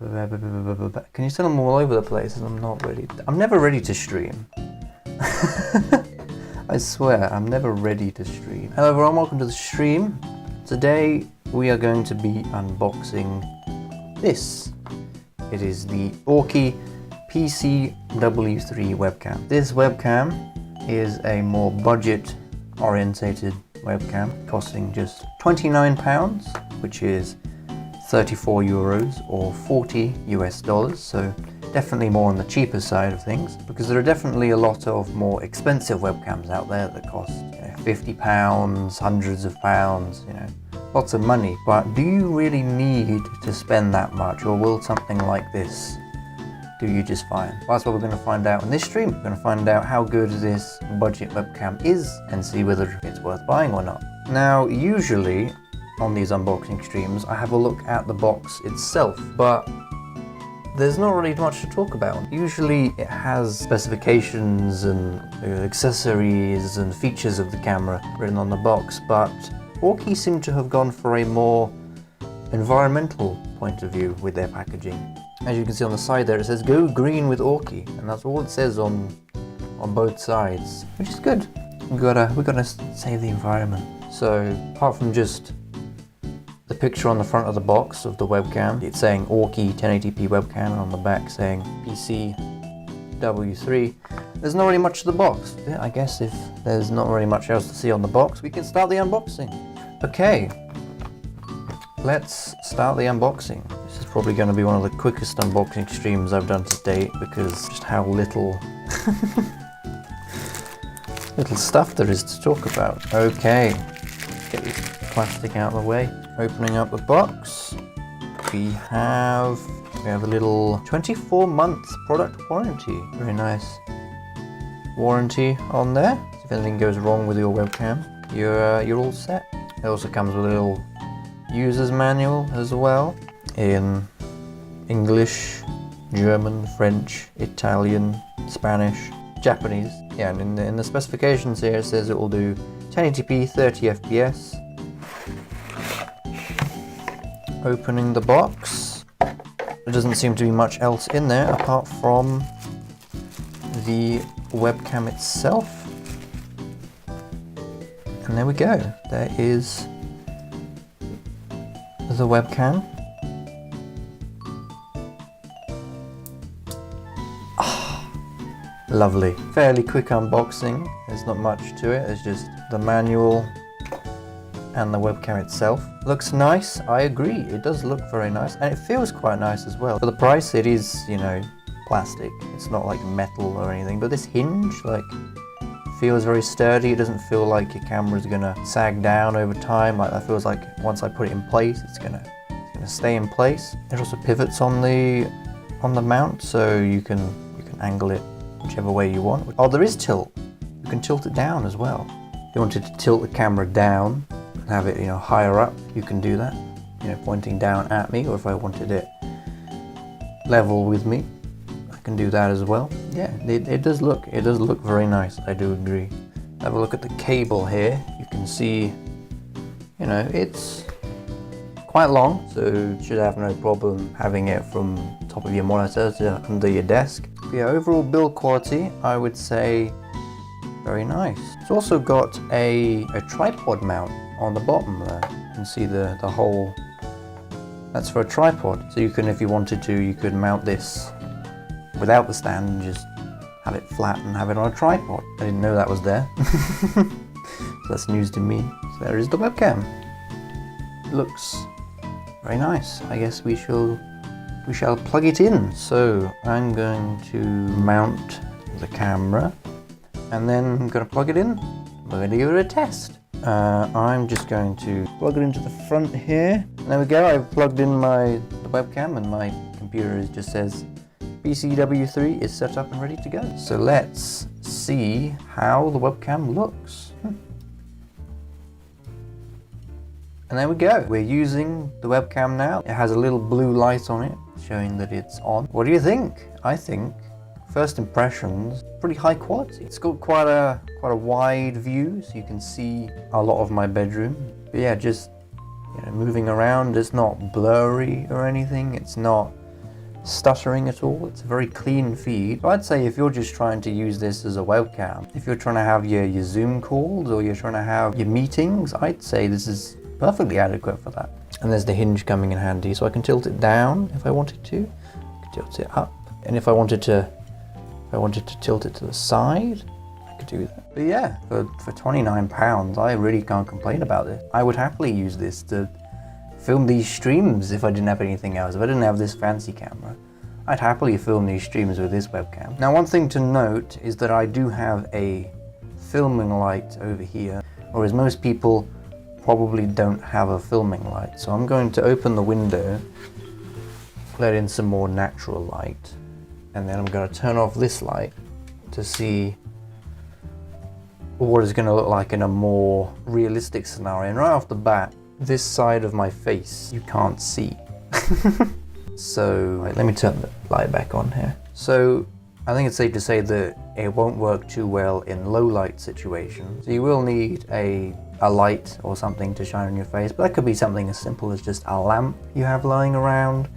Can you tell I'm all over the place and I'm not ready? I'm never ready to stream. I swear, I'm never ready to stream. Hello everyone, welcome to the stream. Today we are going to be unboxing this. It is the Aukey PC-W3 webcam. This webcam is a more budget orientated webcam costing just £29, which is 34 euros or 40 US dollars, so definitely more on the cheaper side of things, because there are definitely a lot of more expensive webcams out there that cost £50, hundreds of pounds, lots of money. But do you really need to spend that much, or will something like this do you just fine? Well, that's what we're going to find out in this stream. We're going to find out how good this budget webcam is and see whether it's worth buying or not. Now, usually on these unboxing streams, I have a look at the box itself, but there's not really much to talk about. Usually it has specifications and accessories and features of the camera written on the box, but Aukey seem to have gone for a more environmental point of view with their packaging. As you can see on the side there, it says "Go green with Aukey," and that's all it says on both sides, which is good. We gotta save the environment. So apart from just the picture on the front of the box of the webcam, it's saying Aukey 1080p webcam, and on the back saying PC-W3. There's not really much to the box. Yeah, I guess if there's not really much else to see on the box, we can start the unboxing. Okay, let's start the unboxing. This is probably going to be one of the quickest unboxing streams I've done to date, because just how little little stuff there is to talk about. Okay, get this plastic out of the way. Opening up the box, we have a little 24-month product warranty. Very nice warranty on there. If anything goes wrong with your webcam, you're all set. It also comes with a little user's manual as well in English, German, French, Italian, Spanish, Japanese. Yeah, and in the specifications here it says it will do 1080p 30 FPS. Opening the box, there doesn't seem to be much else in there apart from the webcam itself. And there we go, there is the webcam. Lovely. Fairly quick unboxing, there's not much to it, there's just the manual and the webcam itself. Looks nice, I agree, it does look very nice, and it feels quite nice as well. For the price, it is, plastic. It's not like metal or anything, but this hinge, feels very sturdy. It doesn't feel like your camera's gonna sag down over time. That feels like once I put it in place, it's gonna stay in place. It also pivots on the mount, so you can angle it whichever way you want. Oh, there is tilt. You can tilt it down as well. If you wanted to tilt the camera down, have it higher up, you can do that, pointing down at me, or if I wanted it level with me, I can do that as well. Yeah, it does look very nice, I do agree. Have a look at the cable here. You can see it's quite long, so you should have no problem having it from top of your monitor to under your desk. But yeah, overall build quality, I would say very nice. It's also got a tripod mount on the bottom there. You can see the hole. That's for a tripod. So you can, if you wanted to, you could mount this without the stand and just have it flat and have it on a tripod. I didn't know that was there. So that's news to me. So there is the webcam. It looks very nice. I guess we shall plug it in. So I'm going to mount the camera, and then I'm going to plug it in. We're going to give it a test. I'm just going to plug it into the front here. There we go, I've plugged in the webcam, and my computer just says PC-W3 is set up and ready to go. So let's see how the webcam looks. And there we go, we're using the webcam now. It has a little blue light on it showing that it's on. What do you think? I think first impressions, pretty high quality. It's got quite a wide view, so you can see a lot of my bedroom. But yeah, just moving around, it's not blurry or anything. It's not stuttering at all. It's a very clean feed. So I'd say if you're just trying to use this as a webcam, if you're trying to have your Zoom calls or you're trying to have your meetings, I'd say this is perfectly adequate for that. And there's the hinge coming in handy, so I can tilt it down if I wanted to. I can tilt it up, and if I wanted to tilt it to the side, I could do that. But yeah, for £29, I really can't complain about this. I would happily use this to film these streams if I didn't have anything else. If I didn't have this fancy camera, I'd happily film these streams with this webcam. Now, one thing to note is that I do have a filming light over here, whereas most people probably don't have a filming light. So I'm going to open the window, let in some more natural light, and then I'm going to turn off this light to see what it's going to look like in a more realistic scenario. And right off the bat, this side of my face you can't see. So let me turn the light back on here. So I think it's safe to say that it won't work too well in low light situations. So you will need a light or something to shine on your face, but that could be something as simple as just a lamp you have lying around,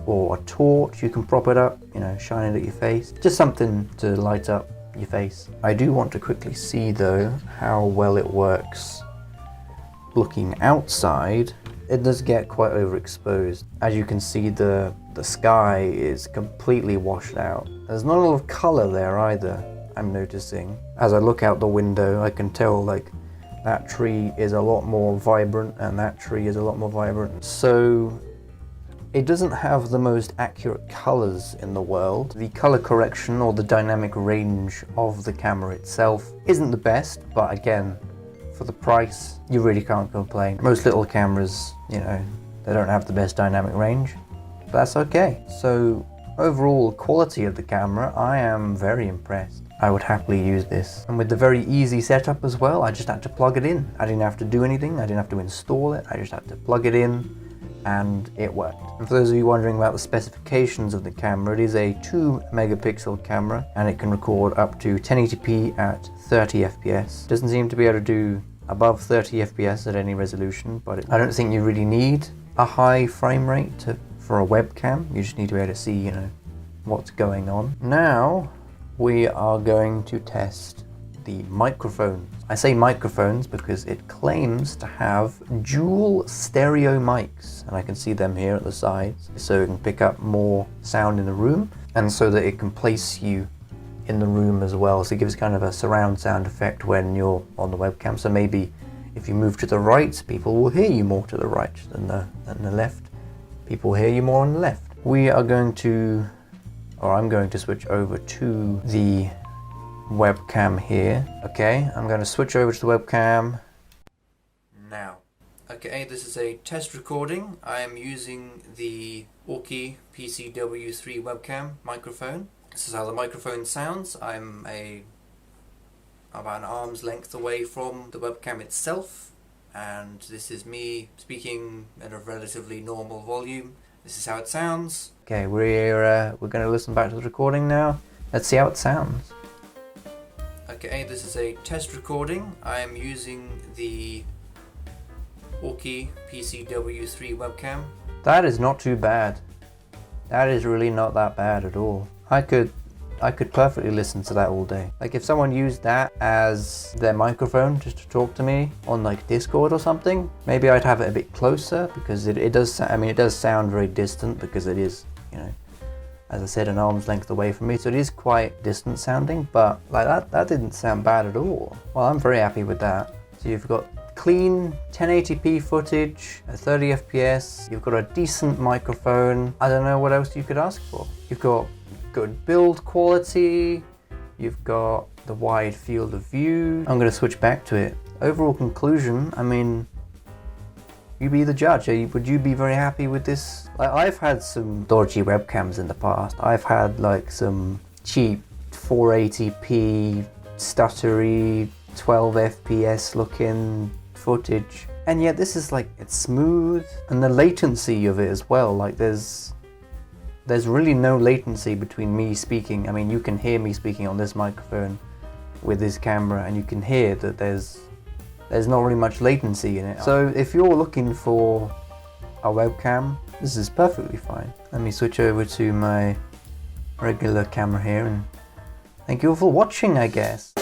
or a torch. You can prop it up, you know, shine it at your face. Just something to light up your face. I do want to quickly see though how well it works looking outside. It does get quite overexposed. As you can see, the sky is completely washed out. There's not a lot of color there either, I'm noticing. As I look out the window, I can tell like that tree is a lot more vibrant and that tree is a lot more vibrant. So it doesn't have the most accurate colors in the world. The color correction or the dynamic range of the camera itself isn't the best, but again, for the price, you really can't complain. Most little cameras, you know, they don't have the best dynamic range, but that's okay. So overall quality of the camera, I am very impressed. I would happily use this. And with the very easy setup as well, I just had to plug it in. I didn't have to do anything. I didn't have to install it. I just had to plug it in and it worked. And for those of you wondering about the specifications of the camera, it is a 2 megapixel camera and it can record up to 1080p at 30 FPS. Doesn't seem to be able to do above 30 FPS at any resolution, but I don't think you really need a high frame rate for a webcam. You just need to be able to see, you know, what's going on. Now we are going to test the microphones. I say microphones because it claims to have dual stereo mics, and I can see them here at the sides, so it can pick up more sound in the room and so that it can place you in the room as well. So it gives kind of a surround sound effect when you're on the webcam. So maybe if you move to the right, people will hear you more to the right than the left. People hear you more on the left. We are going to, or I'm going to switch over to the webcam here. Okay, I'm going to switch over to the webcam now. Okay, this is a test recording. I am using the Aukey PC-W3 webcam microphone. This is how the microphone sounds. I'm about an arm's length away from the webcam itself, and this is me speaking at a relatively normal volume. This is how it sounds. Okay, we're going to listen back to the recording now. Let's see how it sounds. Okay, this is a test recording. I am using the Aukey PC-W3 webcam. That is not too bad. That is really not that bad at all. I could perfectly listen to that all day. Like if someone used that as their microphone just to talk to me on like Discord or something, maybe I'd have it a bit closer, because it does, I mean, it does sound very distant because it is, you know, as I said, an arm's length away from me, so it is quite distant sounding, but like that didn't sound bad at all. Well, I'm very happy with that. So you've got clean 1080p footage at 30 FPS, you've got a decent microphone. I don't know what else you could ask for. You've got good build quality, you've got the wide field of view. I'm going to switch back to it. Overall conclusion, I mean, you be the judge. Would you be very happy with this? Like, I've had some dodgy webcams in the past. I've had like some cheap 480p stuttery 12 FPS looking footage, and yet this is like, it's smooth, and the latency of it as well, like there's really no latency between me speaking. I mean, you can hear me speaking on this microphone with this camera, and you can hear that there's not really much latency in it. So if you're looking for our webcam. This is perfectly fine. Let me switch over to my regular camera here, and thank you all for watching, I guess.